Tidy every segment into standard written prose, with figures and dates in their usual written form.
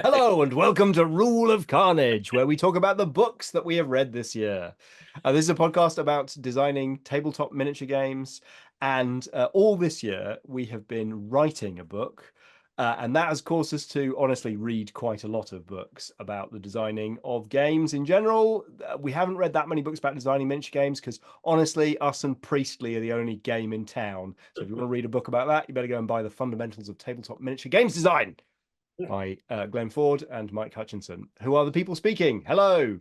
Hello and welcome to Rule of Carnage, where we talk about the books that we have read this year. This is a podcast about designing tabletop miniature games, and all this year we have been writing a book, and that has caused us to honestly read quite a lot of books about the designing of games in general. We haven't read that many books about designing miniature games because honestly, us and Priestley are the only game in town. So if you want to read a book about that, you better go and buy The Fundamentals of Tabletop Miniature Games Design by Glenn Ford and Mike Hutchinson, who are the people speaking. Hello.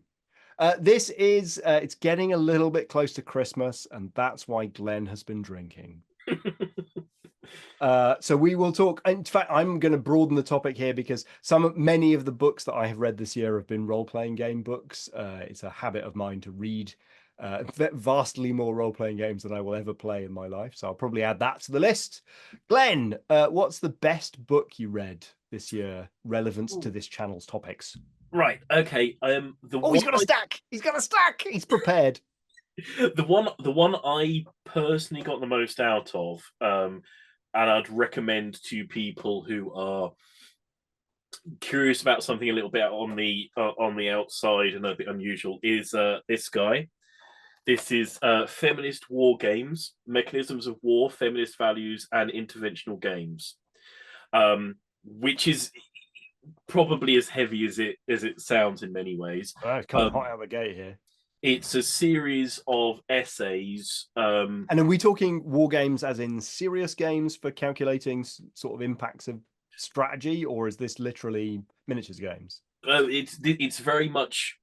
This is, it's getting a little bit close to Christmas, and that's why Glenn has been drinking. So we will talk. In fact, I'm going to broaden the topic here because many of the books that I have read this year have been role-playing game books. It's a habit of mine to read vastly more role-playing games than I will ever play in my life. So I'll probably add that to the list. Glenn, what's the best book you read this year relevant to this channel's topics? Right. Okay. He's got a stack. He's got a stack. He's prepared. The one I personally got the most out of, and I'd recommend to people who are curious about something a little bit on the outside and a bit unusual, is this guy. This is Feminist War Games: Mechanisms of War, Feminist Values, and Interventional Games, which is probably as heavy as it sounds in many ways. It's coming hot out of the gate here. It's a series of essays. And are we talking war games as in serious games for calculating sort of impacts of strategy, or is this literally miniatures games? It's very much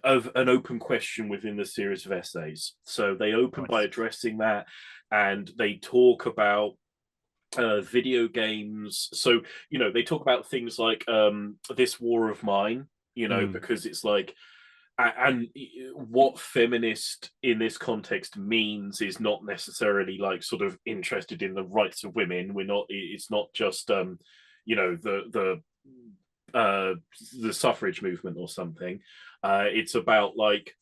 of an open question within the series of essays. So they open by addressing that, and they talk about video games. So they talk about things like this war of mine. Because it's like, and what feminist in this context means is not necessarily like sort of interested in the rights of women. It's not just the the suffrage movement or something. It's about like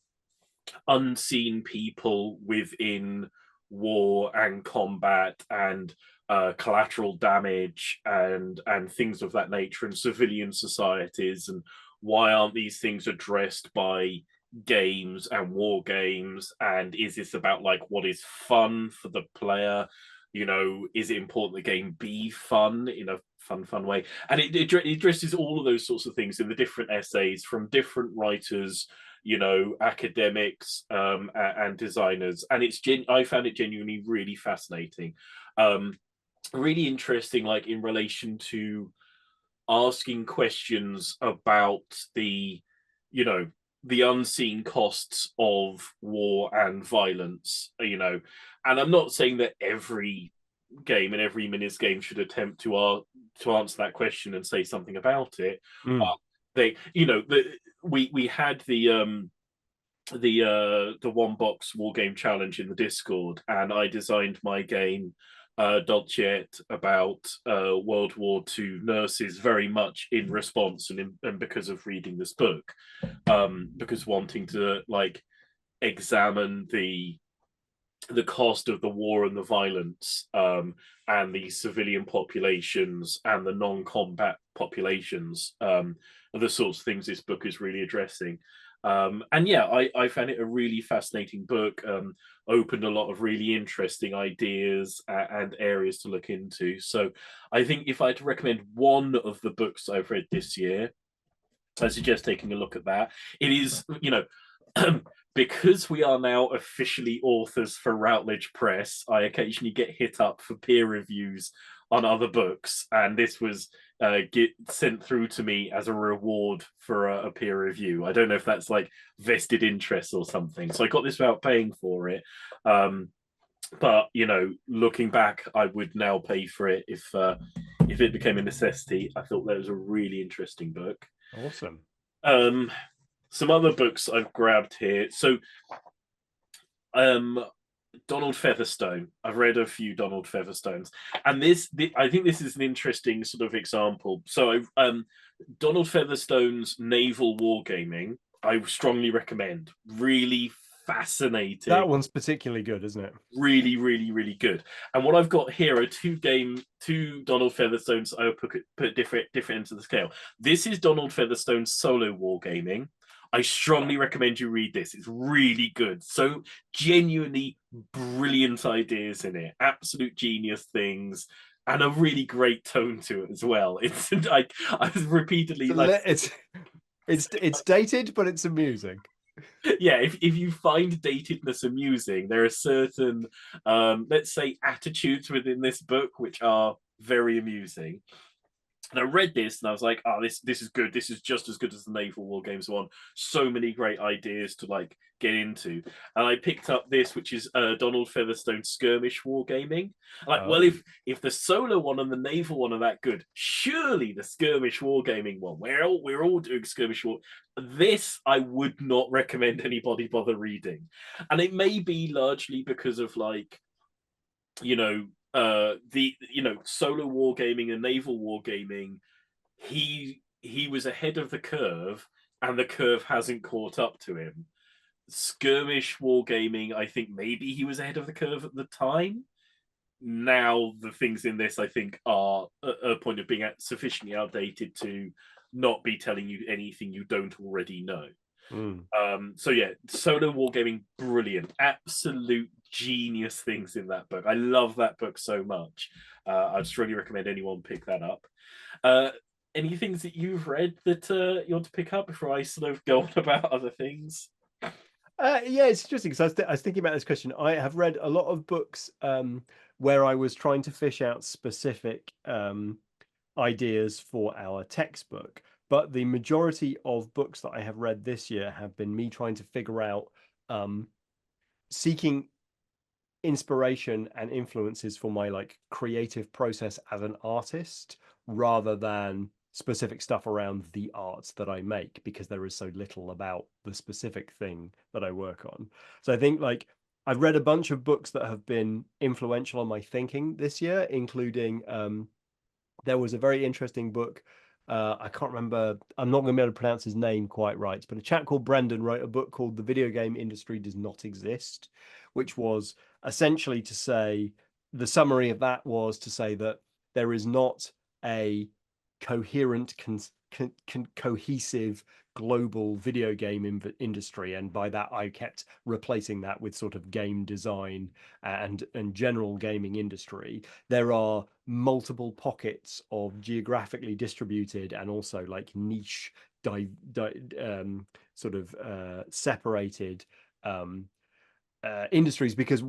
unseen people within war and combat and collateral damage and things of that nature, and civilian societies, and why aren't these things addressed by games and war games? And is this about like what is fun for the player? Is it important the game be fun in a fun way? And it addresses all of those sorts of things in the different essays from different writers, academics, and designers. And I found it genuinely really fascinating, really interesting, like in relation to asking questions about the unseen costs of war and violence. And I'm not saying that every game and every minis game should attempt to answer that question and say something about it. They we had the one box war game challenge in the Discord, and I designed my game Dolcet about World War II nurses, very much in response and because of reading this book, because wanting to like examine the cost of the war and the violence, and the civilian populations and the non-combat populations, are the sorts of things this book is really addressing. And yeah, I found it a really fascinating book. Opened a lot of really interesting ideas and areas to look into. So I think if I had to recommend one of the books I've read this year, I suggest taking a look at that. It is, because we are now officially authors for Routledge Press, I occasionally get hit up for peer reviews on other books, and this was get sent through to me as a reward for a peer review. I don't know if that's like vested interest or something. So I got this without paying for it. But looking back, I would now pay for it if it became a necessity. I thought that was a really interesting book. Awesome. Some other books I've grabbed here. So Donald Featherstone. I've read a few Donald Featherstones, and I think this is an interesting sort of example. So, Donald Featherstone's Naval Wargaming, I strongly recommend. Really fascinating. That one's particularly good, isn't it? Really, really, really good. And what I've got here are two Donald Featherstones. I will put different into the scale. This is Donald Featherstone's solo wargaming. I strongly recommend you read this. It's really good. So genuinely brilliant ideas in it, absolute genius things, and a really great tone to it as well. It's like I was repeatedly like, It's dated, but it's amusing. yeah, if you find datedness amusing, there are certain let's say attitudes within this book which are very amusing. And I read this and I was like, oh, this is good. This is just as good as the Naval War Games one. So many great ideas to like get into. And I picked up this, which is Donald Featherstone Skirmish Wargaming. Like, well, Oh, if the solo one and the naval one are that good, surely the Skirmish Wargaming one, we're all doing Skirmish War. This I would not recommend anybody bother reading. And it may be largely because of like, you know, the solo wargaming and naval wargaming, he was ahead of the curve and the curve hasn't caught up to him. Skirmish wargaming, I think maybe he was ahead of the curve at the time. Now the things in this I think are a point of being sufficiently outdated to not be telling you anything you don't already know. mm. So yeah, solo wargaming, brilliant, absolute genius things in that book. I love that book so much. I just really recommend anyone pick that up. Uh, any things that you've read that you want to pick up before I sort of go on about other things? Yeah, it's interesting because I was thinking about this question. I have read a lot of books where I was trying to fish out specific ideas for our textbook, but the majority of books that I have read this year have been me trying to figure out seeking inspiration and influences for my like creative process as an artist rather than specific stuff around the art that I make because there is so little about the specific thing that I work on. So I think like I've read a bunch of books that have been influential on my thinking this year, including there was a very interesting book. I can't remember. I'm not going to be able to pronounce his name quite right, but a chap called Brendan wrote a book called "The Video Game Industry Does Not Exist," which was essentially to say the summary of that was to say that there is not a coherent, cohesive global video game industry, and by that I kept replacing that with sort of game design and general gaming industry. There are multiple pockets of geographically distributed and also like niche sort of separated um, industries because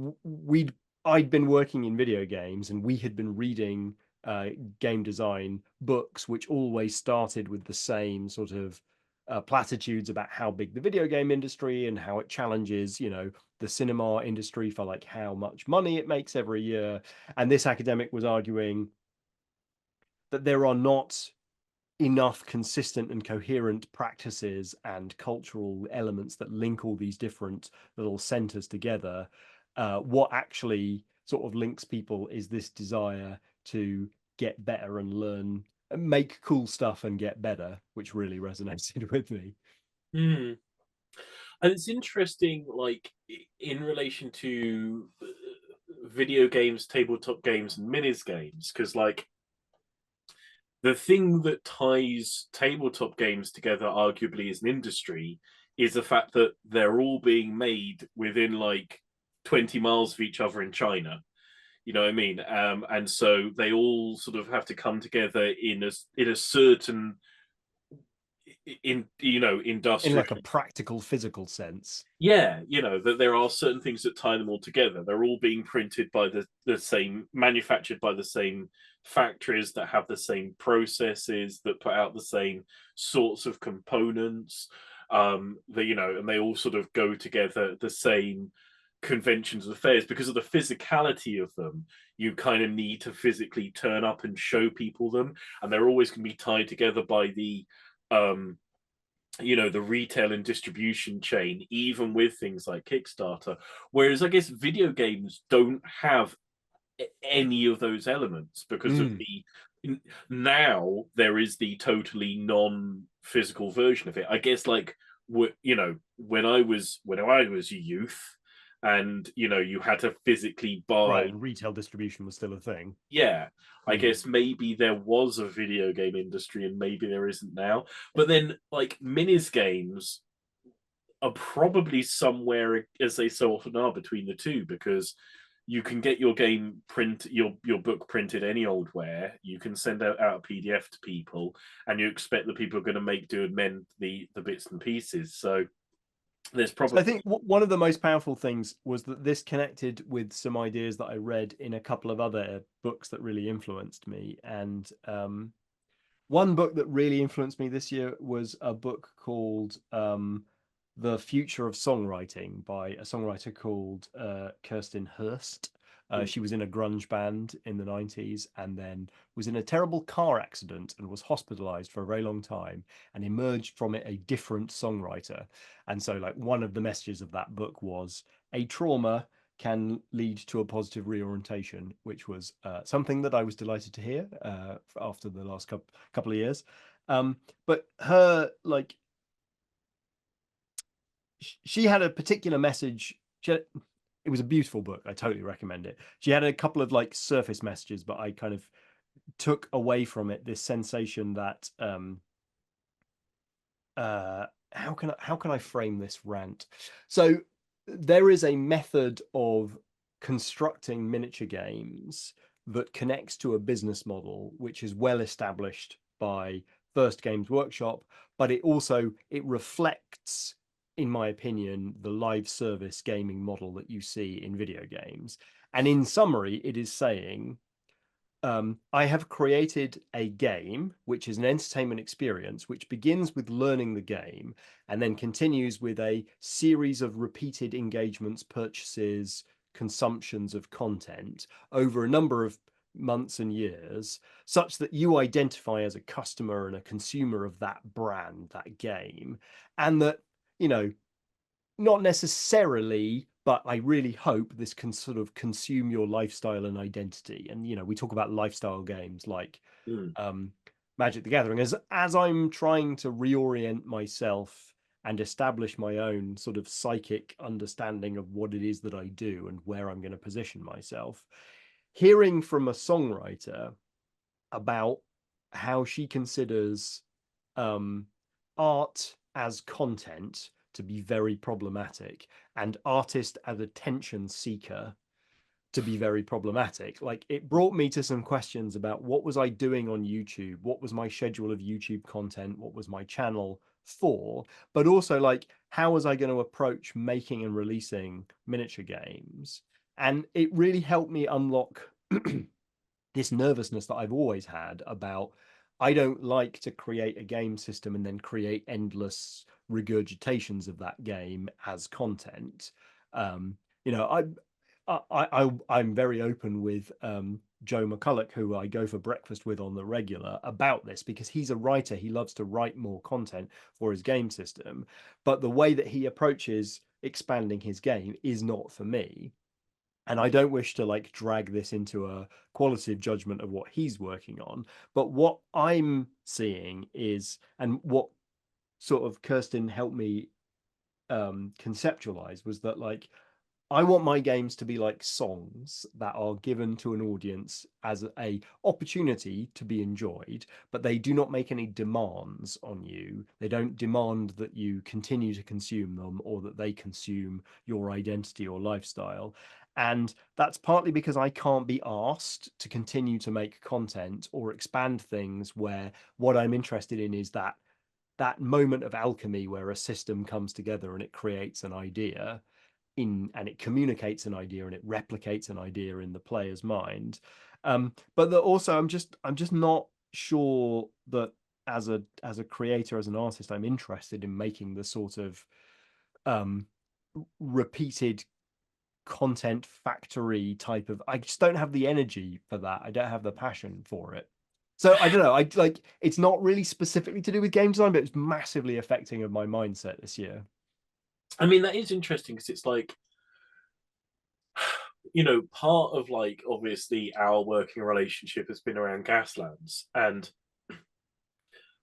I'd been working in video games and we had been reading game design books which always started with the same sort of platitudes about how big the video game industry and how it challenges, the cinema industry for like how much money it makes every year. And this academic was arguing that there are not enough consistent and coherent practices and cultural elements that link all these different little centers together. What actually sort of links people is this desire to get better and learn, make cool stuff and get better, which really resonated with me. Hmm. And it's interesting, like in relation to video games, tabletop games, and minis games, because like the thing that ties tabletop games together, arguably as an industry, is the fact that they're all being made within like 20 miles of each other in China. You know what I mean? And so they all sort of have to come together in a certain In industrial. like a practical, physical sense. Yeah, that there are certain things that tie them all together. They're all being printed by the same, manufactured by the same factories that have the same processes that put out the same sorts of components. And they all sort of go together the same conventions and affairs because of the physicality of them. You kind of need to physically turn up and show people them, and they're always going to be tied together by um the retail and distribution chain, even with things like Kickstarter. Whereas I guess video games don't have any of those elements because of Mm. now there is the totally non-physical version of it. I guess like you know, when I was a youth, and you had to physically Right, buy. and retail distribution was still a thing. Yeah, I Hmm. guess maybe there was a video game industry and maybe there isn't now. But then, like, minis games are probably somewhere, as they so often are, between the two, because you can get your book printed any old where. You can send out a PDF to people, and you expect that people are going to make do and mend the bits and pieces. So there's So probably. I think one of the most powerful things was that this connected with some ideas that I read in a couple of other books that really influenced me. And one book that really influenced me this year was a book called The Future of Songwriting by a songwriter called Kirsten Hurst. She was in a grunge band in the 90s and then was in a terrible car accident and was hospitalized for a very long time and emerged from it a different songwriter. And so, like, one of the messages of that book was a trauma can lead to a positive reorientation, which was something that I was delighted to hear after the last couple of years. But her, like, she had a particular message. It was a beautiful book. I totally recommend it. She had a couple of like surface messages, but I kind of took away from it this sensation that how can I frame this rant? So there is a method of constructing miniature games that connects to a business model which is well established by First Games Workshop, but it reflects, in my opinion, the live service gaming model that you see in video games. And in summary, it is saying I have created a game which is an entertainment experience which begins with learning the game and then continues with a series of repeated engagements, purchases, consumptions of content over a number of months and years, such that you identify as a customer and a consumer of that brand, that game, and that, you know, not necessarily, but I really hope this can sort of consume your lifestyle and identity. And we talk about lifestyle games like Mm, um, Magic the Gathering. As I'm trying to reorient myself and establish my own sort of psychic understanding of what it is that I do and where I'm going to position myself, hearing from a songwriter about how she considers um, art as content to be very problematic and artist as attention seeker to be very problematic. Like, it brought me to some questions about what was I doing on YouTube? What was my schedule of YouTube content? What was my channel for? But also, like, how was I going to approach making and releasing miniature games? And it really helped me unlock this nervousness that I've always had about I don't like to create a game system and then create endless regurgitations of that game as content. Um, you know, I'm very open with Joe McCulloch, who I go for breakfast with on the regular, about this because he's a writer. He loves to write more content for his game system, but the way that he approaches expanding his game is not for me, and I don't wish to like drag this into a qualitative judgment of what he's working on. But what I'm seeing is, and what sort of Kirsten helped me conceptualize, was that, like, I want my games to be like songs that are given to an audience as a opportunity to be enjoyed, but they do not make any demands on you. They don't demand that you continue to consume them or that they consume your identity or lifestyle. And that's partly because I can't be asked to continue to make content or expand things where what I'm interested in is that moment of alchemy where a system comes together and it creates an idea and it communicates an idea and it replicates an idea in the player's mind. But that also I'm just not sure that as a creator, as an artist, I'm interested in making the sort of um repeated content factory type of. I just don't have the energy for that. I don't have the passion for it. So I don't know. I like, it's not really specifically to do with game design, but it's massively affecting of my mindset this year. I mean, that is interesting because it's like, part of, like, obviously our working relationship has been around Gaslands, and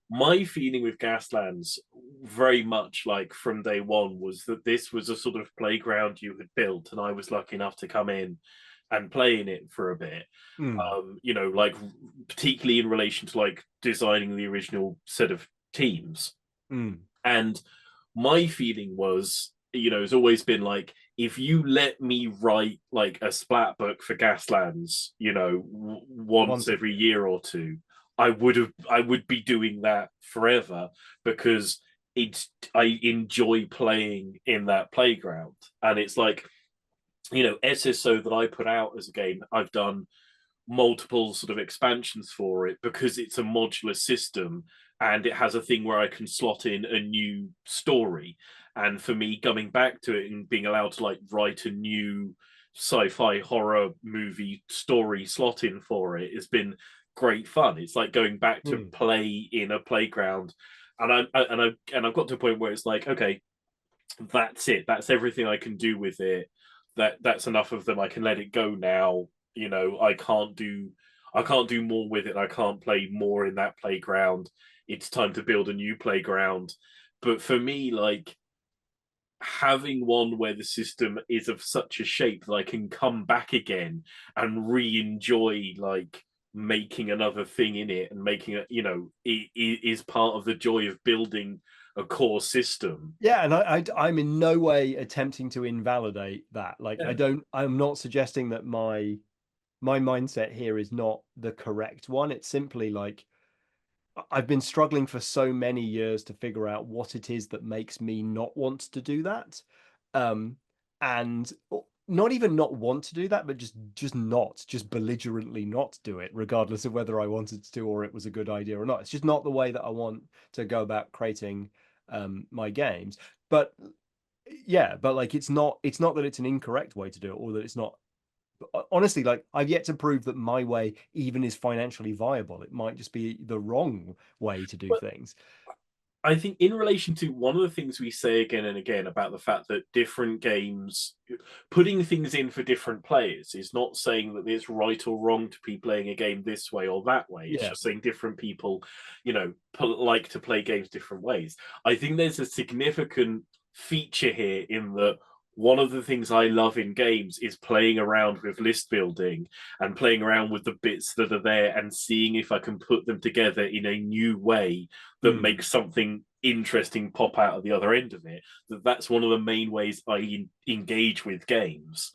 My feeling with Gaslands, very much like from day one, was that this was a sort of playground you had built, and I was lucky enough to come in and play in it for a bit. Mm, Like particularly in relation to like designing the original set of teams. mm, And my feeling was, it's always been like, if you let me write like a splat book for Gaslands, once once a every year or two, I would be doing that forever because I enjoy playing in that playground. And it's like, SSO that I put out as a game, I've done multiple sort of expansions for it because it's a modular system and it has a thing where I can slot in a new story. And for me, coming back to it and being allowed to like write a new sci-fi horror movie story slot in for it has been great fun. It's like going back to mm. play in a playground, and I've got to a point where it's like, okay, that's it. That's everything I can do with it. That's enough of them. I can let it go now. I can't do more with it. I can't play more in that playground. It's time to build a new playground. But for me, like having one where the system is of such a shape that I can come back again and re-enjoy like making another thing in it and making it, it is part of the joy of building a core system. Yeah, and I'm in no way attempting to invalidate that. Like, Yeah. I'm not suggesting that my mindset here is not the correct one. It's simply like I've been struggling for so many years to figure out what it is that makes me not want to do that. And not even not want to do that, but just belligerently not do it, regardless of whether I wanted to or it was a good idea or not. It's just not the way that I want to go about creating my games. But yeah, but like it's not that it's an incorrect way to do it or that it's not honestly, like I've yet to prove that my way even is financially viable. It might just be the wrong way to do But things. I think in relation to one of the things we say again and again about the fact that different games, putting things in for different players is not saying that it's right or wrong to be playing a game this way or that way. It's Yeah. just saying different people, like to play games different ways. I think there's a significant feature here in that one of the things I love in games is playing around with list building and playing around with the bits that are there and seeing if I can put them together in a new way that Mm. makes something interesting pop out of the other end of it. That's one of the main ways I engage with games.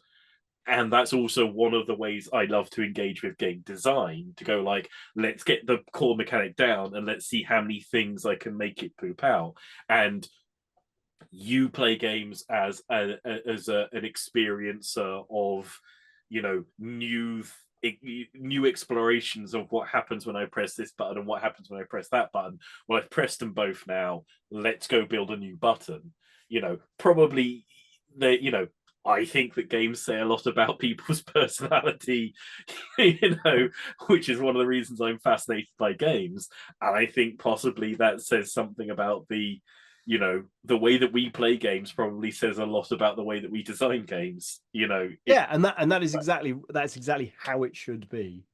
And that's also one of the ways I love to engage with game design, to go like, let's get the core mechanic down and let's see how many things I can make it poop out. And you play games as an experiencer of new explorations of what happens when I press this button and what happens when I press that button. Well, I've pressed them both now. Let's go build a new button. Probably they. I think that games say a lot about people's personality, which is one of the reasons I'm fascinated by games. And I think possibly that says something about the way that we play games probably says a lot about the way that we design games. Yeah, and that's exactly how it should be.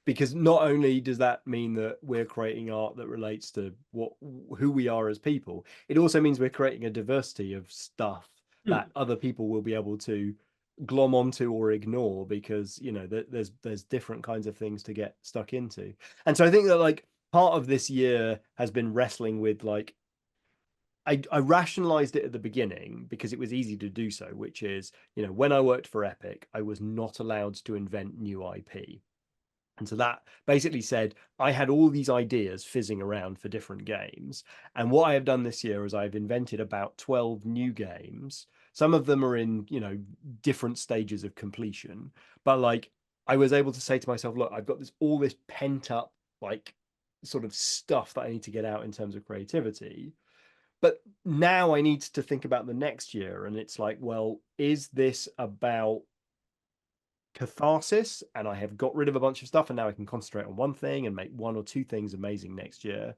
Because not only does that mean that we're creating art that relates to who we are as people, it also means we're creating a diversity of stuff Hmm. that other people will be able to glom onto or ignore because there's different kinds of things to get stuck into. And so I think that like part of this year has been wrestling with like I rationalized it at the beginning because it was easy to do so, which is, when I worked for Epic, I was not allowed to invent new IP. And so that basically said I had all these ideas fizzing around for different games. And what I have done this year is I've invented about 12 new games. Some of them are in, different stages of completion. But like I was able to say to myself, look, I've got all this pent up, like sort of stuff that I need to get out in terms of creativity. But now I need to think about the next year. And it's like, well, is this about catharsis and I have got rid of a bunch of stuff and now I can concentrate on one thing and make one or two things amazing next year?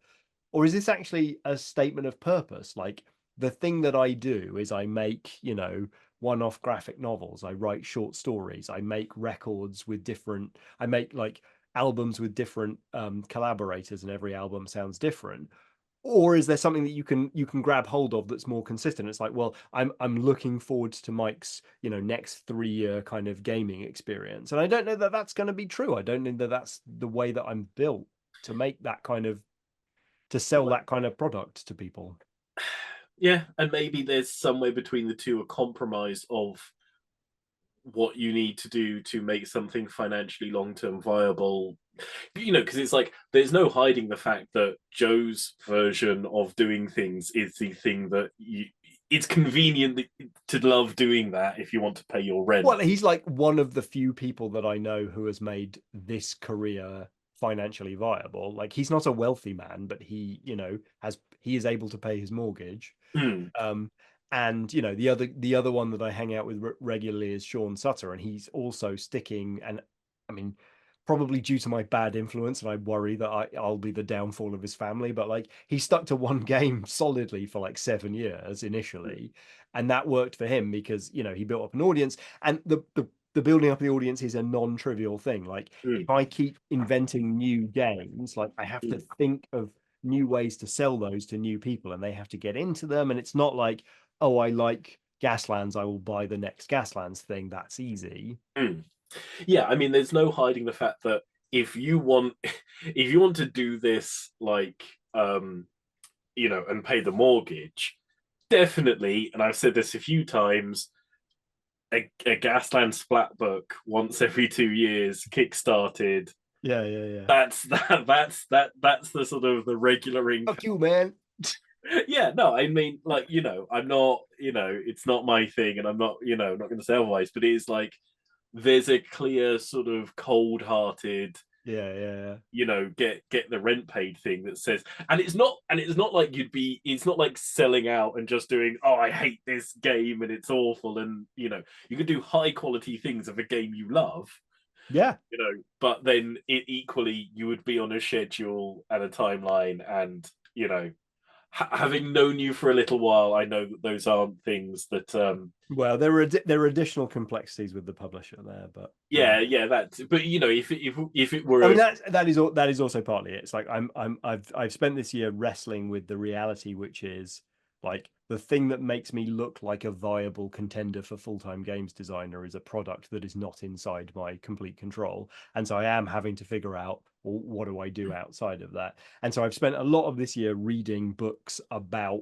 Or is this actually a statement of purpose? Like the thing that I do is I make, one-off graphic novels, I write short stories, I make records with I make like albums with different collaborators and every album sounds different. or is there something that you can grab hold of that's more consistent? It's like, well, I'm looking forward to Mike's, next 3 year kind of gaming experience, and I don't know that that's going to be true. I don't know that that's the way that I'm built to make that kind of to sell that kind of product to people. Yeah, and maybe there's somewhere between the two, a compromise of what you need to do to make something financially long-term viable. Because it's like there's no hiding the fact that Joe's version of doing things is the thing that it's convenient to love doing that if you want to pay your rent. Well, he's like one of the few people that I know who has made this career financially viable. Like he's not a wealthy man, but he is able to pay his mortgage. Mm, Um, and the other one that I hang out with regularly is Sean Sutter, and he's also sticking. And I mean, probably due to my bad influence, and I worry that I'll be the downfall of his family. But like, he stuck to one game solidly for like 7 years mm, initially, and that worked for him because he built up an audience, and the building up the audience is a non-trivial thing. Like, mm, if I keep inventing new games, like I have to mm, think of new ways to sell those to new people, and they have to get into them. And it's not like, oh, I like Gaslands, I will buy the next Gaslands thing. That's easy. mm. Yeah, I mean, there's no hiding the fact that if you want, if you want to do this, like, and pay the mortgage, definitely, and I've said this a few times, a Gasland splat book once every 2 years, kickstarted. Yeah, yeah, yeah. That's that. That's the sort of the regular income. Fuck you, man. Yeah, no, I mean, like, I'm not, it's not my thing, and I'm not, not going to say otherwise. But it is like there's a clear sort of cold-hearted, Yeah, yeah, get the rent paid thing that says, and it's not like it's not like selling out and just doing, oh, I hate this game and it's awful, and you can do high quality things of a game you love, yeah. but then equally you would be on a schedule and a timeline, and having known you for a little while, I know that those aren't things that Well, there are additional complexities with the publisher there, but yeah, that's, but if it I were mean that is also partly it. It's like I've spent this year wrestling with the reality, which is like the thing that makes me look like a viable contender for full-time games designer is a product that is not inside my complete control. And so I am having to figure out, well, what do I do outside of that? And so I've spent a lot of this year reading books about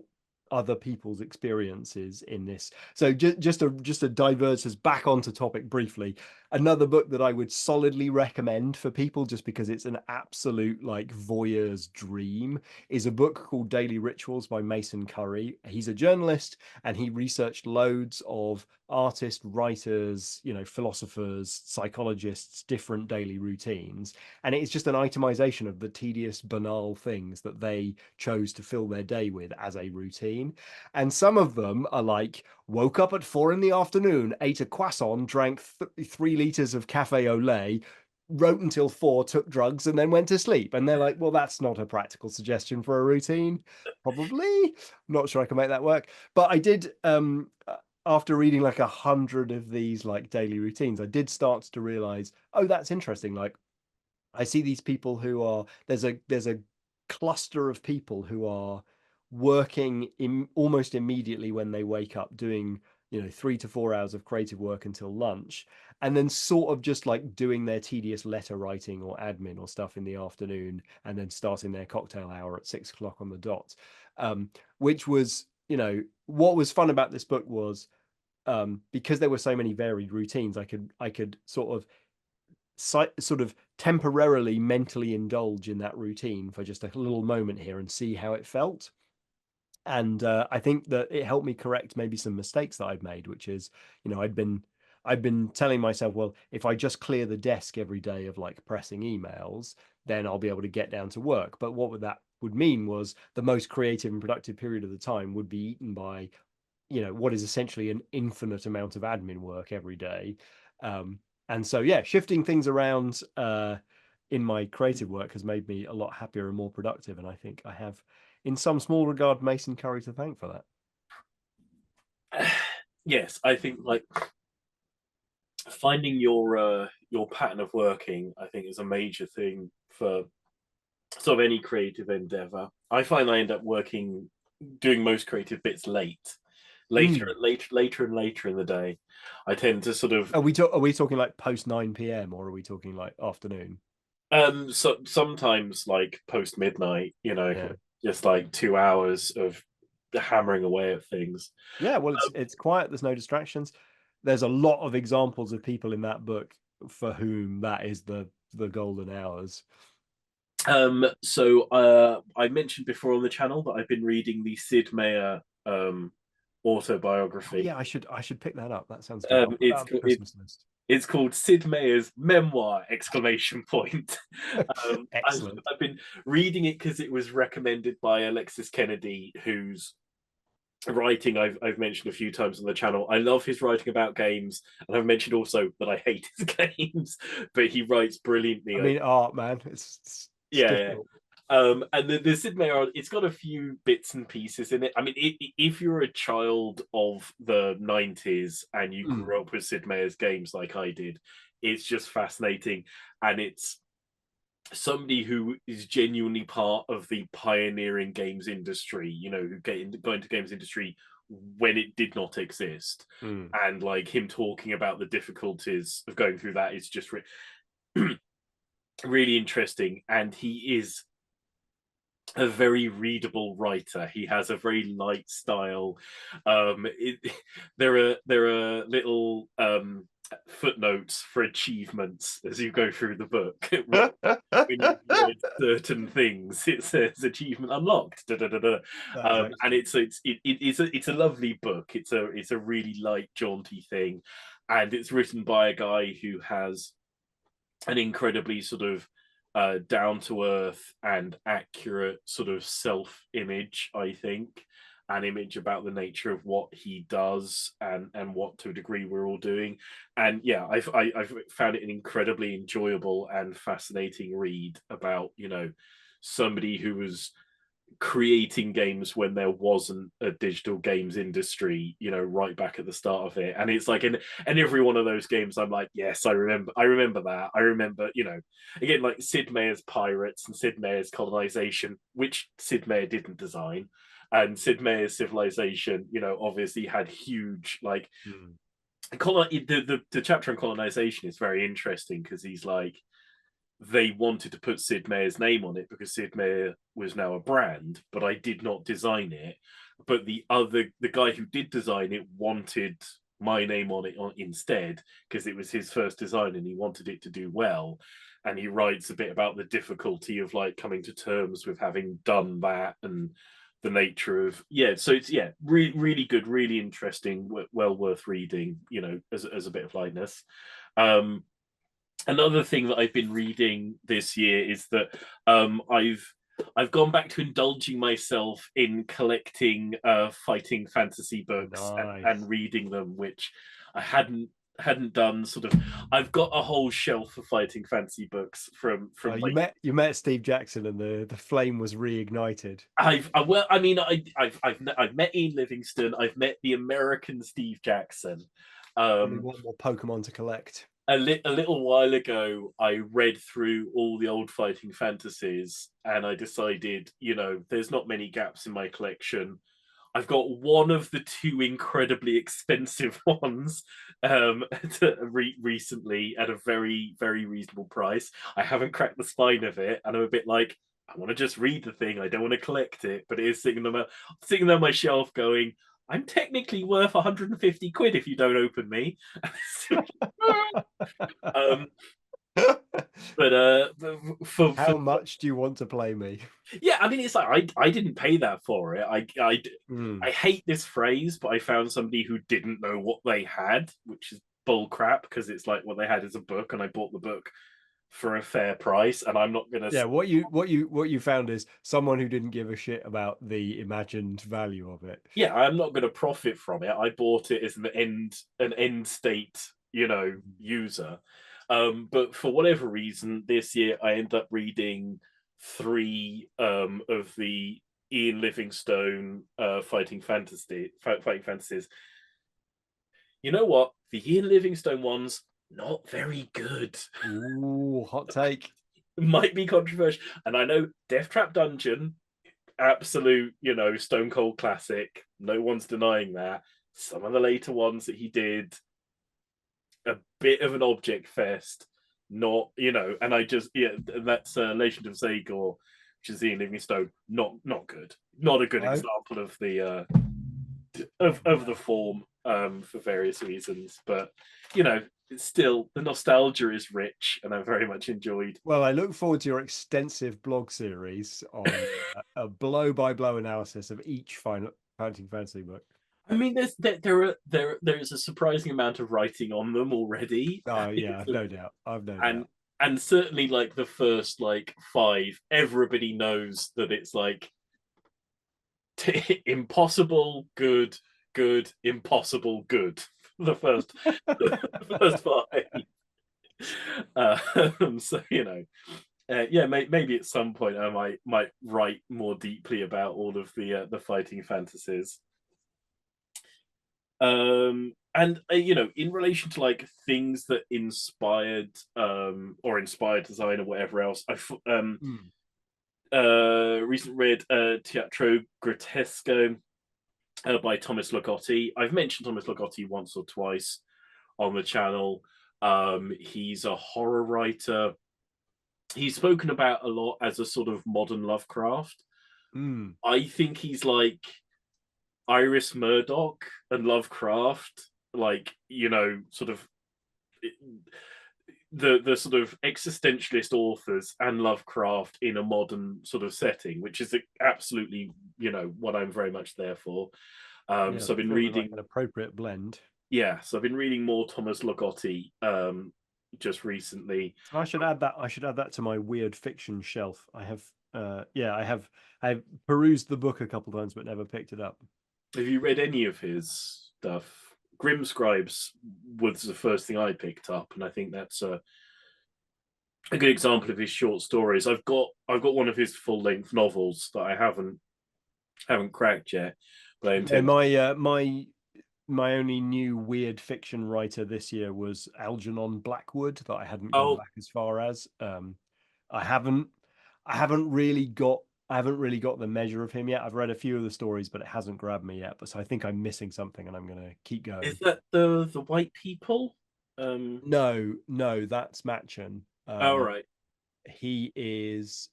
other people's experiences in this. So just to diverge us back onto topic briefly, another book that I would solidly recommend for people just because it's an absolute like voyeur's dream is a book called Daily Rituals by Mason Curry. He's a journalist and he researched loads of artists, writers, philosophers, psychologists, different daily routines. And it's just an itemization of the tedious, banal things that they chose to fill their day with as a routine. And some of them are like, woke up at 4 in the afternoon, ate a croissant, drank 3 liters of cafe au lait, wrote until 4, took drugs, and then went to sleep. And they're like, well, that's not a practical suggestion for a routine. Probably. I'm not sure I can make that work. But I did, after reading like 100 of these like daily routines, I did start to realize, oh, that's interesting. Like, I see these people who are there's a cluster of people who are working in almost immediately when they wake up, doing 3 to 4 hours of creative work until lunch, and then sort of just like doing their tedious letter writing or admin or stuff in the afternoon, and then starting their cocktail hour at 6 o'clock on the dot. Which was, what was fun about this book was, because there were so many varied routines, I could sort of temporarily mentally indulge in that routine for just a little moment here and see how it felt. And I think that it helped me correct maybe some mistakes that I'd made, which is, I'd been telling myself, well, if I just clear the desk every day of like pressing emails, then I'll be able to get down to work. But what would mean was the most creative and productive period of the time would be eaten by what is essentially an infinite amount of admin work every day. And so yeah, shifting things around in my creative work has made me a lot happier and more productive, and I think I have in some small regard Mason Curry to thank for that. yes, I think like finding your pattern of working, I think, is a major thing for sort of any creative endeavor, I find I end up doing most creative bits Mm. later and later in the day. I tend to sort of Are we talking like post 9 p.m. or are we talking like afternoon? so sometimes like post midnight, Yeah. just like 2 hours of hammering away at things. Yeah, well, it's quiet. There's no distractions. There's a lot of examples of people in that book for whom that is the golden hours. So I mentioned before on the channel that I've been reading the Sid Meier Oh autobiography. yeah, I should pick that up. That sounds good. I'll put that It's on the Christmas list. it's called Sid Meier's memoir! Exclamation point. Excellent. I've been reading it because it was recommended by Alexis Kennedy, whose writing I've mentioned a few times on the channel. I love his writing about games, and I've mentioned also that I hate his games, but he writes brilliantly. I mean, art, man. It's Yeah, yeah. difficult. And the Sid Meier, it's got a few bits and pieces in it. I mean, if you're a child of the 90s and you Mm, grew up with Sid Meier's games like I did, it's just fascinating. And it's somebody who is genuinely part of the pioneering games industry, who go into games industry when it did not exist. mm. And like him talking about the difficulties of going through that is just really interesting. And he is a very readable writer. He has a very light style. There are little footnotes for achievements as you go through the book. When you've read certain things, it says achievement unlocked. Da, da, da, da. That's And excellent. it's a lovely book. It's a really light, jaunty thing, and it's written by a guy who has an incredibly sort of down to earth and accurate sort of self image, I think, an image about the nature of what he does and what to a degree we're all doing. And yeah, I've found it an incredibly enjoyable and fascinating read about somebody who was creating games when there wasn't a digital games industry, right back at the start of it. And it's like in every one of those games, I'm like, yes, I remember that. I remember, again, like Sid Meier's Pirates and Sid Meier's Colonization, which Sid Meier didn't design. And Sid Meier's Civilization, obviously had huge like Mm. the chapter on colonization is very interesting because he's like they wanted to put Sid Meier's name on it because Sid Meier was now a brand, but I did not design it. But the guy who did design it wanted my name on it instead because it was his first design and he wanted it to do well. And he writes a bit about the difficulty of like coming to terms with having done that and the nature of so it's really good, really interesting, well worth reading, as a bit of lightness. um Another thing that I've been reading this year is that I've gone back to indulging myself in collecting fighting fantasy books and Nice. reading them, which I hadn't done. Sort of, I've got a whole shelf of fighting fantasy books from You like met Steve Jackson and the flame was reignited. well, I mean, I've met Ian Livingstone, I've met the American Steve Jackson. Only Um, one more Pokemon to collect. a little while ago, I read through all the old fighting fantasies and I decided, there's not many gaps in my collection. I've got one of the two incredibly expensive ones recently at a very, very reasonable price. I haven't cracked the spine of it, and I'm a bit like, I want to just read the thing. I don't want to collect it, but it is sitting on my shelf going, I'm technically worth 150 quid if you don't open me. um, but for How much do you want to play me? yeah, I mean, it's like I didn't pay that for it. Mm. I hate this phrase, but I found somebody who didn't know what they had, which is bull crap because it's like what they had is a book, and I bought the book for a fair price, and I'm not gonna. Yeah, what you found is someone who didn't give a shit about the imagined value of it. Yeah, I'm not gonna profit from it. I bought it as an end state, user. But for whatever reason, this year I ended up reading three of the Ian Livingstone fighting fantasies. You know what? The Ian Livingstone ones not very good. Ooh, hot take. might be controversial. And I know Death Trap Dungeon, absolute, stone cold classic. No one's denying that. Some of the later ones that he did, a bit of an object fest. Not, and I just, and that's Legend of Zagor, which is Ian Livingstone. Not good. Not a good I example of the of the form, for various reasons. But it's still, the nostalgia is rich, and I very much enjoyed. Well, I look forward to your extensive blog series on a blow-by-blow analysis of each final Fighting Fantasy book. I mean, there's a surprising amount of writing on them already. Oh yeah, I've no doubt. I've no and doubt. and certainly like the first like five, everybody knows that it's like impossible, good, good, impossible, good. The first, the first five. So yeah, maybe at some point I might write more deeply about all of the fighting fantasies. And in relation to like things that inspired or inspired design or whatever else, Mm. recently read Teatro Grotesco by Thomas Ligotti. I've mentioned Thomas Ligotti once or twice on the channel. He's a horror writer. He's spoken about a lot as a sort of modern Lovecraft. Mm. I think he's like Iris Murdoch and Lovecraft, like, sort of the sort of existentialist authors and Lovecraft in a modern sort of setting, which is absolutely, what I'm very much there for. Yeah, So I've been feels like reading, an appropriate blend. yeah, so I've been reading more Thomas Ligotti just recently. I should add that. I should add that to my weird fiction shelf. I have, yeah, I've perused the book a couple times, but never picked it up. Have you read any of his stuff? Grim Scribes was the first thing I picked up, and I think that's a good example of his short stories. I've got one of his full length novels that I haven't cracked yet, but I No, intend. my only new weird fiction writer this year was Algernon Blackwood that I hadn't gone Oh, back as far as. I haven't I haven't really got I haven't really got the measure of him yet. I've read a few of the stories, but it hasn't grabbed me yet. But so I think I'm missing something, and I'm gonna keep is going. that the white people? No, no, that's Matchin. All right. He is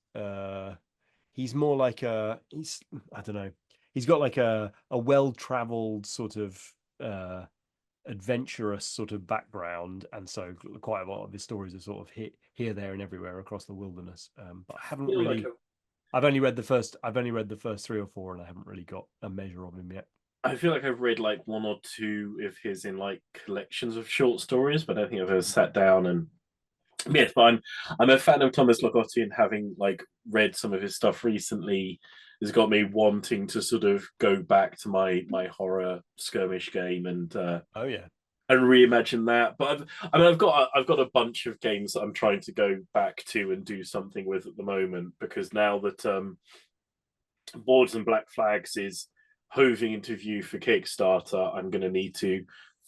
he's more like he's I don't know. He's got like a well-traveled sort of uh adventurous sort of background, and so quite a lot of his stories are sort of here, there, and everywhere across the wilderness. But I haven't Feel like really. I've only read the first three or four, and I haven't really got a measure of him yet. I feel like I've read like one or two of his in like collections of short stories, but I don't think I've ever sat down and. Yes, but I'm a fan of Thomas Ligotti, and having like read some of his stuff recently has got me wanting to sort of go back to my horror skirmish game Oh yeah. and reimagine that. But I've got a bunch of games that I'm trying to go back to and do something with at the moment, because now that Boards and Black Flags is hoving into view for Kickstarter, I'm going to need to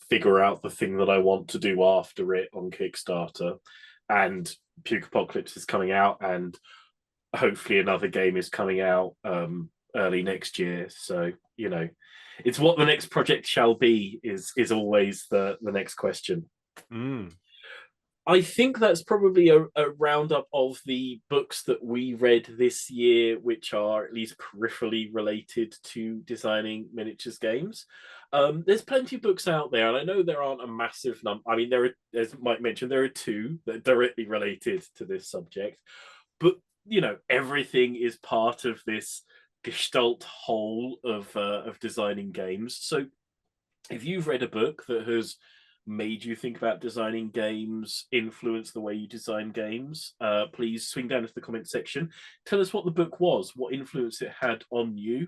figure out the thing that I want to do after it on Kickstarter. And Puke Apocalypse is coming out, and hopefully another game is coming out early next year. So it's what the next project shall be is always the next question. Mm. I think that's probably a roundup of the books that we read this year, which are at least peripherally related to designing miniatures games. There's plenty of books out there, and I know there aren't a massive number. I mean, as Mike mentioned, there are two that are directly related to this subject, but everything is part of this gestalt whole of designing games. So if you've read a book that has made you think about designing games, influence the way you design games, please swing down into the comment section. Tell us what the book was, what influence it had on you.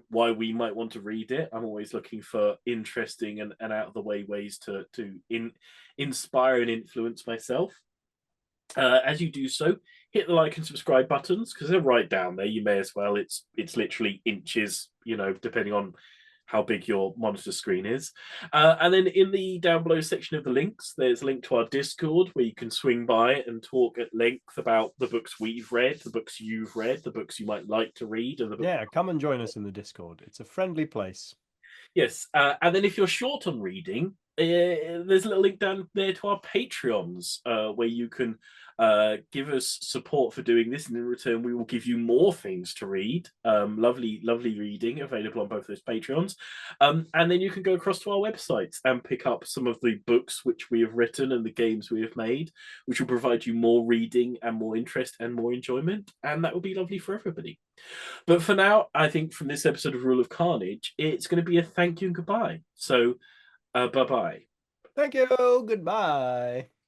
Why we might want to read it. I'm always looking for interesting and out of the way ways to inspire and influence myself. As you do so, hit the like and subscribe buttons, because they're right down there. You may as well. It's literally inches, depending on how big your monitor screen is. And then in the down below section of the links, there's a link to our Discord where you can swing by and talk at length about the books we've read, the books you've read, the books you might like to read, and the books. Yeah, come and join us in the Discord. It's a friendly place. Yes, and then if you're short on reading, there's a little link down there to our Patreons, where you can give us support for doing this, and in return, we will give you more things to read. Lovely, lovely reading available on both those Patreons. And then you can go across to our websites and pick up some of the books which we have written and the games we have made, which will provide you more reading and more interest and more enjoyment. And that will be lovely for everybody. But for now, I think from this episode of Rule of Carnage, it's going to be a thank you and goodbye. So, bye bye. Thank you. Goodbye.